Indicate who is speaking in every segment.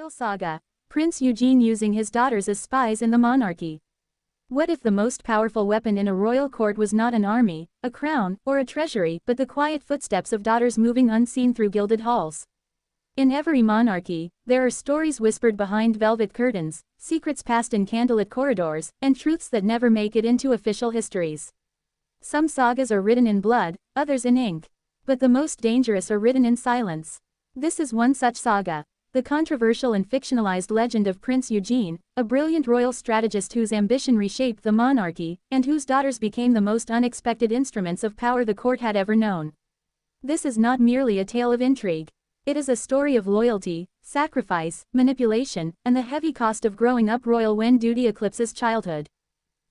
Speaker 1: Royal Saga. Prince Eugene using his daughters as spies in the monarchy. What if the most powerful weapon in a royal court was not an army, a crown, or a treasury, but the quiet footsteps of daughters moving unseen through gilded halls? In every monarchy, there are stories whispered behind velvet curtains, secrets passed in candlelit corridors, and truths that never make it into official histories. Some sagas are written in blood, others in ink. But the most dangerous are written in silence. This is one such saga. The controversial and fictionalized legend of Prince Eugene, a brilliant royal strategist whose ambition reshaped the monarchy, and whose daughters became the most unexpected instruments of power the court had ever known. This is not merely a tale of intrigue. It is a story of loyalty, sacrifice, manipulation, and the heavy cost of growing up royal when duty eclipses childhood.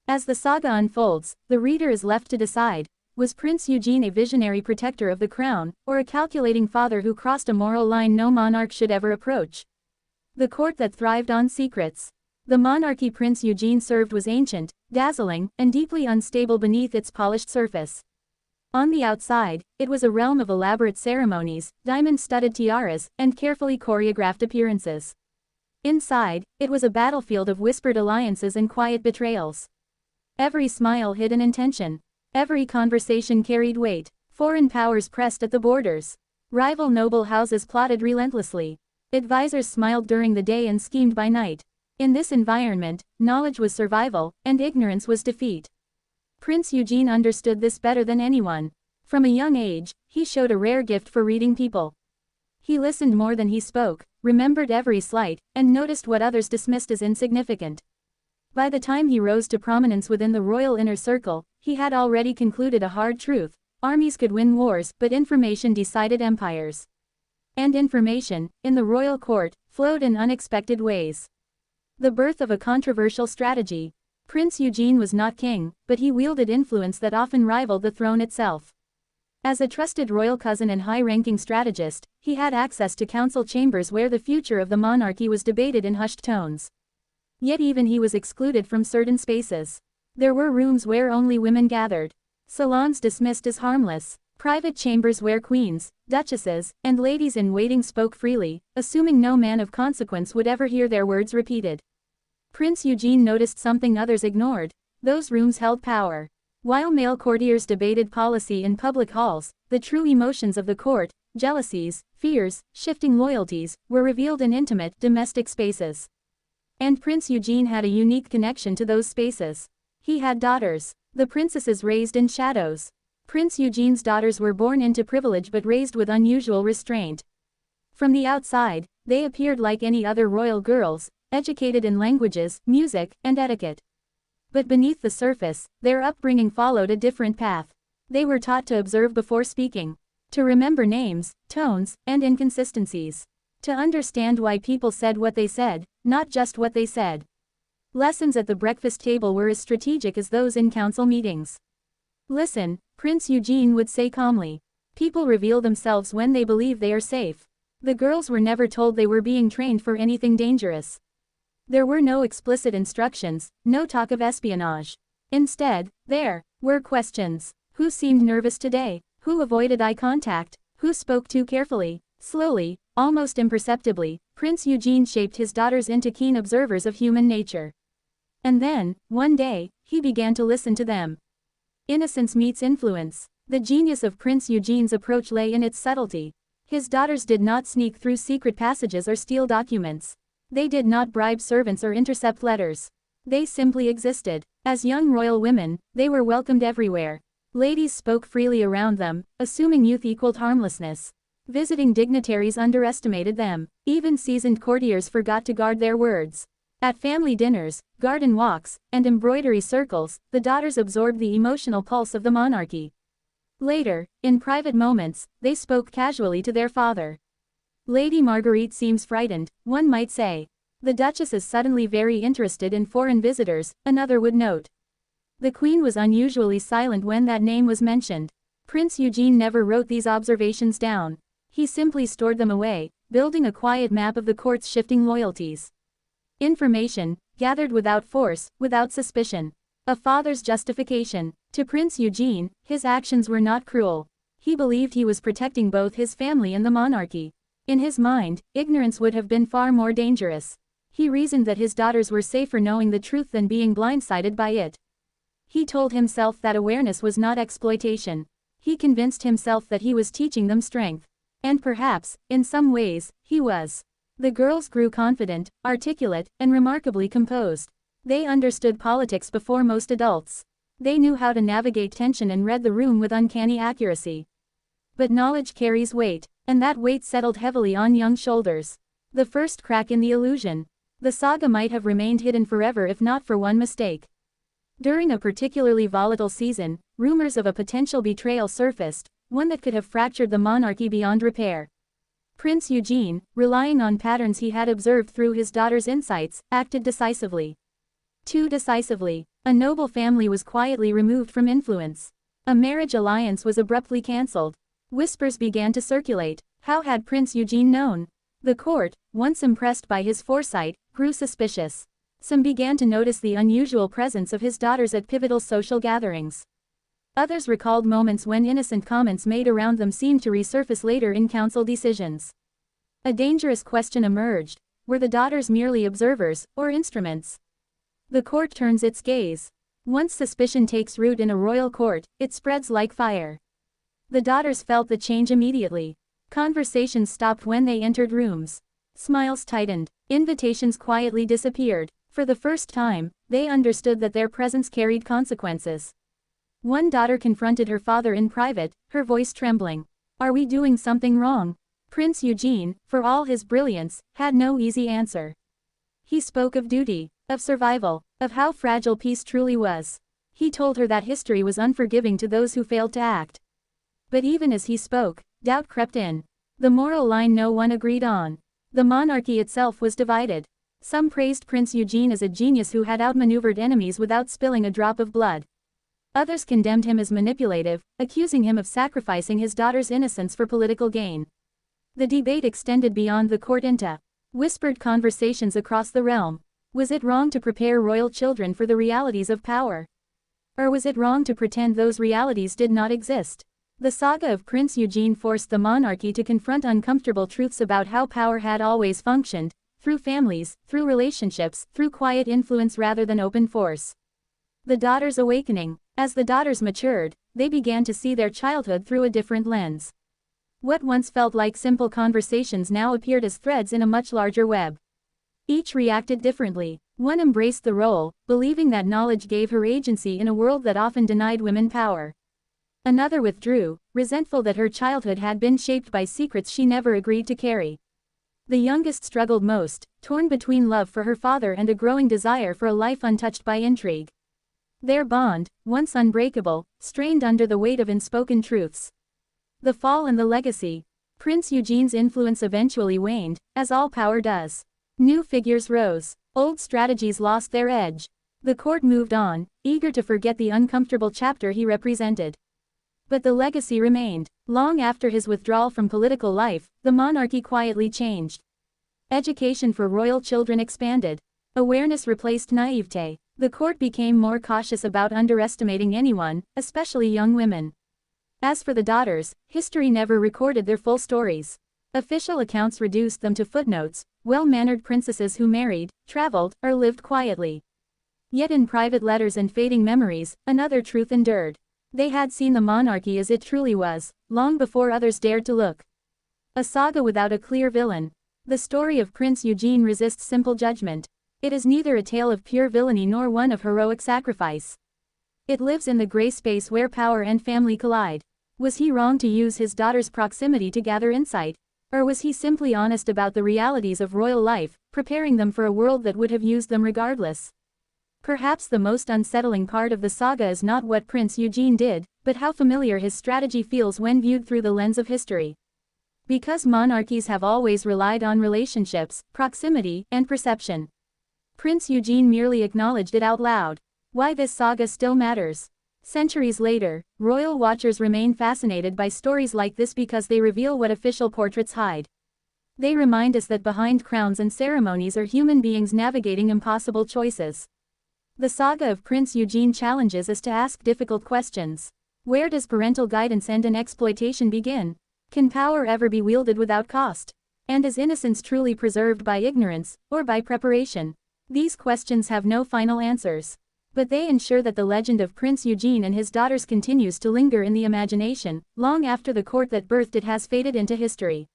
Speaker 1: As the saga unfolds, the reader is left to decide, was Prince Eugene a visionary protector of the crown, or a calculating father who crossed a moral line no monarch should ever approach? The court that thrived on secrets. The monarchy Prince Eugene served was ancient, dazzling, and deeply unstable beneath its polished surface. On the outside, it was a realm of elaborate ceremonies, diamond-studded tiaras, and carefully choreographed appearances. Inside, it was a battlefield of whispered alliances and quiet betrayals. Every smile hid an intention. Every conversation carried weight. Foreign powers pressed at the borders. Rival noble houses plotted relentlessly. Advisors smiled during the day and schemed by night. In this environment, knowledge was survival, and ignorance was defeat. Prince Eugene understood this better than anyone. From a young age, he showed a rare gift for reading people. He listened more than he spoke, remembered every slight, and noticed what others dismissed as insignificant. By the time he rose to prominence within the royal inner circle, he had already concluded a hard truth: armies could win wars, but information decided empires. And information, in the royal court, flowed in unexpected ways. The birth of a controversial strategy. Prince Eugene was not king, but he wielded influence that often rivaled the throne itself. As a trusted royal cousin and high-ranking strategist, he had access to council chambers where the future of the monarchy was debated in hushed tones. Yet even he was excluded from certain spaces. There were rooms where only women gathered. Salons dismissed as harmless. Private chambers where queens, duchesses, and ladies-in-waiting spoke freely, assuming no man of consequence would ever hear their words repeated. Prince Eugene noticed something others ignored. Those rooms held power. While male courtiers debated policy in public halls, the true emotions of the court, jealousies, fears, shifting loyalties, were revealed in intimate, domestic spaces. And Prince Eugene had a unique connection to those spaces. He had daughters. The princesses raised in shadows. Prince Eugene's daughters were born into privilege but raised with unusual restraint. From the outside, they appeared like any other royal girls, educated in languages, music, and etiquette. But beneath the surface, their upbringing followed a different path. They were taught to observe before speaking, to remember names, tones, and inconsistencies, to understand why people said what they said, not just what they said. Lessons at the breakfast table were as strategic as those in council meetings. "Listen," Prince Eugene would say calmly. "People reveal themselves when they believe they are safe." The girls were never told they were being trained for anything dangerous. There were no explicit instructions, no talk of espionage. Instead, there were questions. Who seemed nervous today? Who avoided eye contact? Who spoke too carefully? Slowly, almost imperceptibly, Prince Eugene shaped his daughters into keen observers of human nature. And then, one day, he began to listen to them. Innocence meets influence. The genius of Prince Eugene's approach lay in its subtlety. His daughters did not sneak through secret passages or steal documents. They did not bribe servants or intercept letters. They simply existed. As young royal women, they were welcomed everywhere. Ladies spoke freely around them, assuming youth equaled harmlessness. Visiting dignitaries underestimated them. Even seasoned courtiers forgot to guard their words. At family dinners, garden walks, and embroidery circles, the daughters absorbed the emotional pulse of the monarchy. Later, in private moments, they spoke casually to their father. "Lady Marguerite seems frightened," one might say. "The Duchess is suddenly very interested in foreign visitors," another would note. The Queen was unusually silent when that name was mentioned. Prince Eugene never wrote these observations down. He simply stored them away, building a quiet map of the court's shifting loyalties. Information, gathered without force, without suspicion. A father's justification. To Prince Eugene, his actions were not cruel. He believed he was protecting both his family and the monarchy. In his mind, ignorance would have been far more dangerous. He reasoned that his daughters were safer knowing the truth than being blindsided by it. He told himself that awareness was not exploitation. He convinced himself that he was teaching them strength. And perhaps, in some ways, he was. The girls grew confident, articulate, and remarkably composed. They understood politics before most adults. They knew how to navigate tension and read the room with uncanny accuracy. But knowledge carries weight, and that weight settled heavily on young shoulders. The first crack in the illusion. The saga might have remained hidden forever if not for one mistake. During a particularly volatile season, rumors of a potential betrayal surfaced, one that could have fractured the monarchy beyond repair. Prince Eugene, relying on patterns he had observed through his daughter's insights, acted decisively. Too decisively. A noble family was quietly removed from influence. A marriage alliance was abruptly cancelled. Whispers began to circulate. How had Prince Eugene known? The court, once impressed by his foresight, grew suspicious. Some began to notice the unusual presence of his daughters at pivotal social gatherings. Others recalled moments when innocent comments made around them seemed to resurface later in council decisions. A dangerous question emerged: were the daughters merely observers, or instruments? The court turns its gaze. Once suspicion takes root in a royal court, it spreads like fire. The daughters felt the change immediately. Conversations stopped when they entered rooms. Smiles tightened. Invitations quietly disappeared. For the first time, they understood that their presence carried consequences. One daughter confronted her father in private, her voice trembling. "Are we doing something wrong?" Prince Eugene, for all his brilliance, had no easy answer. He spoke of duty, of survival, of how fragile peace truly was. He told her that history was unforgiving to those who failed to act. But even as he spoke, doubt crept in. The moral line no one agreed on. The monarchy itself was divided. Some praised Prince Eugene as a genius who had outmaneuvered enemies without spilling a drop of blood. Others condemned him as manipulative, accusing him of sacrificing his daughter's innocence for political gain. The debate extended beyond the court into whispered conversations across the realm. Was it wrong to prepare royal children for the realities of power? Or was it wrong to pretend those realities did not exist? The saga of Prince Eugene forced the monarchy to confront uncomfortable truths about how power had always functioned, through families, through relationships, through quiet influence rather than open force. The daughters' awakening. As the daughters matured, they began to see their childhood through a different lens. What once felt like simple conversations now appeared as threads in a much larger web. Each reacted differently. One embraced the role, believing that knowledge gave her agency in a world that often denied women power. Another withdrew, resentful that her childhood had been shaped by secrets she never agreed to carry. The youngest struggled most, torn between love for her father and a growing desire for a life untouched by intrigue. Their bond, once unbreakable, strained under the weight of unspoken truths. The fall and the legacy. Prince Eugene's influence eventually waned, as all power does. New figures rose. Old strategies lost their edge. The court moved on, eager to forget the uncomfortable chapter he represented. But the legacy remained. Long after his withdrawal from political life, the monarchy quietly changed. Education for royal children expanded. Awareness replaced naivete. The court became more cautious about underestimating anyone, especially young women. As for the daughters, history never recorded their full stories. Official accounts reduced them to footnotes, well-mannered princesses who married, traveled, or lived quietly. Yet in private letters and fading memories, another truth endured. They had seen the monarchy as it truly was, long before others dared to look. A saga without a clear villain. The story of Prince Eugene resists simple judgment. It is neither a tale of pure villainy nor one of heroic sacrifice. It lives in the gray space where power and family collide. Was he wrong to use his daughter's proximity to gather insight? Or was he simply honest about the realities of royal life, preparing them for a world that would have used them regardless? Perhaps the most unsettling part of the saga is not what Prince Eugene did, but how familiar his strategy feels when viewed through the lens of history. Because monarchies have always relied on relationships, proximity, and perception. Prince Eugene merely acknowledged it out loud. Why this saga still matters. Centuries later, royal watchers remain fascinated by stories like this because they reveal what official portraits hide. They remind us that behind crowns and ceremonies are human beings navigating impossible choices. The saga of Prince Eugene challenges us to ask difficult questions. Where does parental guidance end and exploitation begin? Can power ever be wielded without cost? And is innocence truly preserved by ignorance, or by preparation? These questions have no final answers. But they ensure that the legend of Prince Eugene and his daughters continues to linger in the imagination, long after the court that birthed it has faded into history.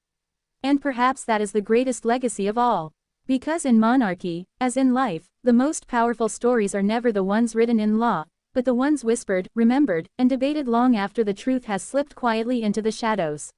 Speaker 1: And perhaps that is the greatest legacy of all. Because in monarchy, as in life, the most powerful stories are never the ones written in law, but the ones whispered, remembered, and debated long after the truth has slipped quietly into the shadows.